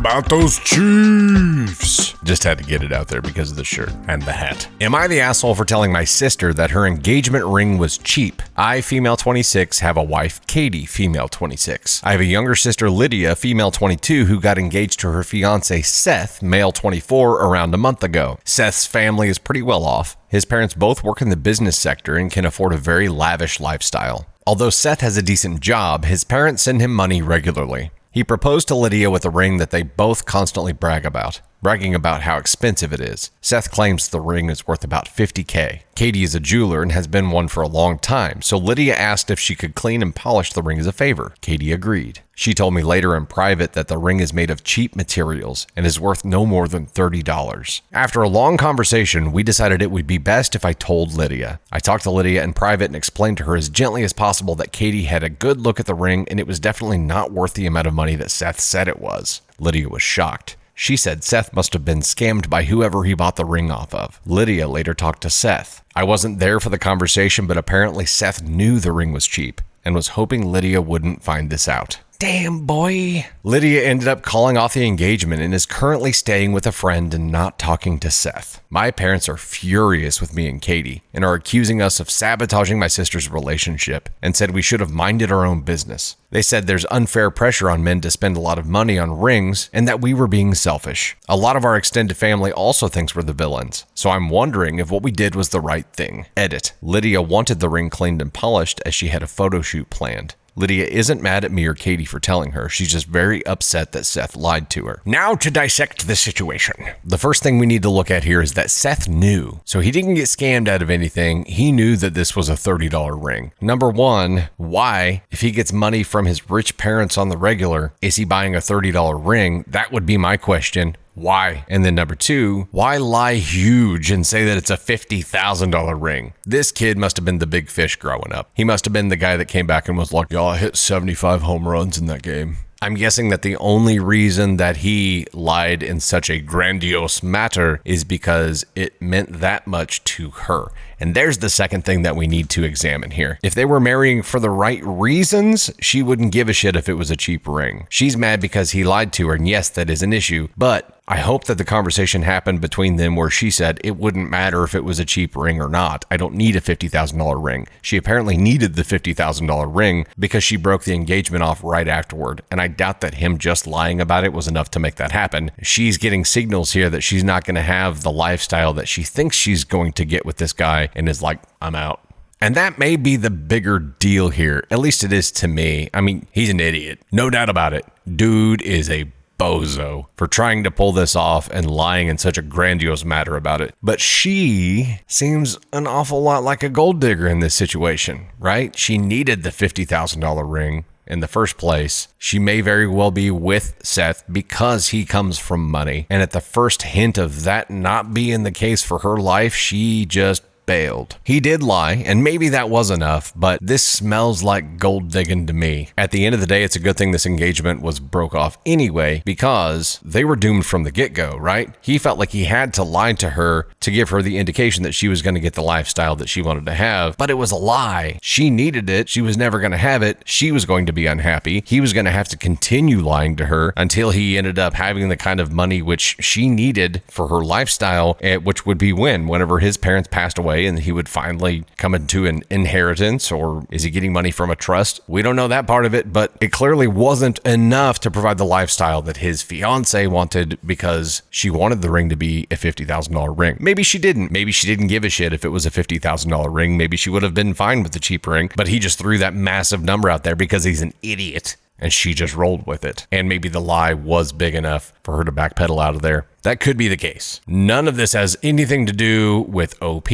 about those Chiefs? Just had to get it out there because of the shirt and the hat. Am I the asshole for telling my sister that her engagement ring was cheap? I, female 26, have a wife, Katie, female 26. I have a younger sister, Lydia, female 22, who got engaged to her fiance, Seth, male 24, around a month ago. Seth's family is pretty well off. His parents both work in the business sector and can afford a very lavish lifestyle. Although Seth has a decent job, his parents send him money regularly. He proposed to Lydia with a ring that they both constantly brag about, bragging about how expensive it is. Seth claims the ring is worth about $50K. Katie is a jeweler and has been one for a long time, so Lydia asked if she could clean and polish the ring as a favor. Katie agreed. She told me later in private that the ring is made of cheap materials and is worth no more than $30. After a long conversation, we decided it would be best if I told Lydia. I talked to Lydia in private and explained to her as gently as possible that Katie had a good look at the ring and it was definitely not worth the amount of money that Seth said it was. Lydia was shocked. She said Seth must have been scammed by whoever he bought the ring off of. Lydia later talked to Seth. I wasn't there for the conversation, but apparently Seth knew the ring was cheap and was hoping Lydia wouldn't find this out. Damn, boy. Lydia ended up calling off the engagement and is currently staying with a friend and not talking to Seth. My parents are furious with me and Katie and are accusing us of sabotaging my sister's relationship and said we should have minded our own business. They said there's unfair pressure on men to spend a lot of money on rings and that we were being selfish. A lot of our extended family also thinks we're the villains, so I'm wondering if what we did was the right thing. Edit. Lydia wanted the ring cleaned and polished as she had a photo shoot planned. Lydia isn't mad at me or Katie for telling her. She's just very upset that Seth lied to her. Now to dissect the situation. The first thing we need to look at here is that Seth knew. So he didn't get scammed out of anything. He knew that this was a $30 ring. Number one, why? If he gets money from his rich parents on the regular, is he buying a $30 ring? That would be my question. Why? And then number two, why lie huge and say that it's a $50,000 ring? This kid must have been the big fish growing up. He must have been the guy that came back and was like, y'all hit 75 home runs in that game. I'm guessing that the only reason that he lied in such a grandiose matter is because it meant that much to her. And there's the second thing that we need to examine here. If they were marrying for the right reasons, she wouldn't give a shit if it was a cheap ring. She's mad because he lied to her, and yes, that is an issue, but I hope that the conversation happened between them where she said it wouldn't matter if it was a cheap ring or not. I don't need a $50,000 ring. She apparently needed the $50,000 ring because she broke the engagement off right afterward, and I doubt that him just lying about it was enough to make that happen. She's getting signals here that she's not going to have the lifestyle that she thinks she's going to get with this guy and is like, I'm out. And that may be the bigger deal here. At least it is to me. I mean, he's an idiot. No doubt about it. Dude is a bozo for trying to pull this off and lying in such a grandiose matter about it. But she seems an awful lot like a gold digger in this situation, right? She needed the $50,000 ring in the first place. She may very well be with Seth because he comes from money. And at the first hint of that not being the case for her life, she just bailed. He did lie, and maybe that was enough, but this smells like gold digging to me. At the end of the day, it's a good thing this engagement was broke off anyway, because they were doomed from the get-go, right? He felt like he had to lie to her to give her the indication that she was going to get the lifestyle that she wanted to have, but it was a lie. She needed it. She was never going to have it. She was going to be unhappy. He was going to have to continue lying to her until he ended up having the kind of money which she needed for her lifestyle, which would be whenever his parents passed away and he would finally come into an inheritance, or is he getting money from a trust? We don't know that part of it, but it clearly wasn't enough to provide the lifestyle that his fiance wanted because she wanted the ring to be a $50,000 ring. Maybe she didn't. Maybe she didn't give a shit if it was a $50,000 ring. Maybe she would have been fine with the cheap ring, but he just threw that massive number out there because he's an idiot. And she just rolled with it. And maybe the lie was big enough for her to backpedal out of there. That could be the case. None of this has anything to do with OP.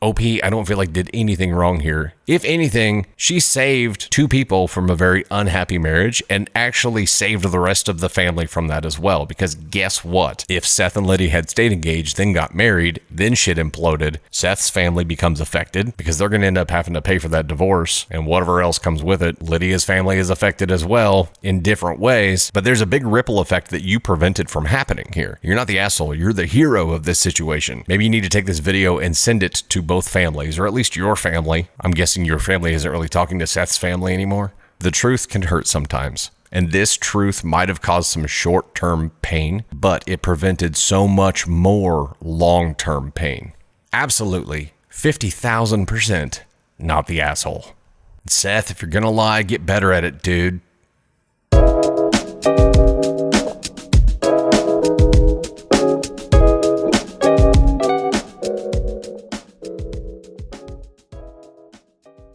OP, I don't feel like did anything wrong here. If anything, she saved two people from a very unhappy marriage and actually saved the rest of the family from that as well. Because guess what? If Seth and Lydia had stayed engaged, then got married, then shit imploded, Seth's family becomes affected because they're going to end up having to pay for that divorce and whatever else comes with it. Lydia's family is affected as well in different ways, but there's a big ripple effect that you prevented from happening here. You're not the asshole. You're the hero of this situation. Maybe you need to take this video and send it to both families, or at least your family. I'm guessing your family isn't really talking to Seth's family anymore. The truth can hurt sometimes, And this truth might have caused some short-term pain, but it prevented so much more long-term pain. Absolutely, 50,000% not the asshole. Seth, if you're gonna lie, get better at it, dude.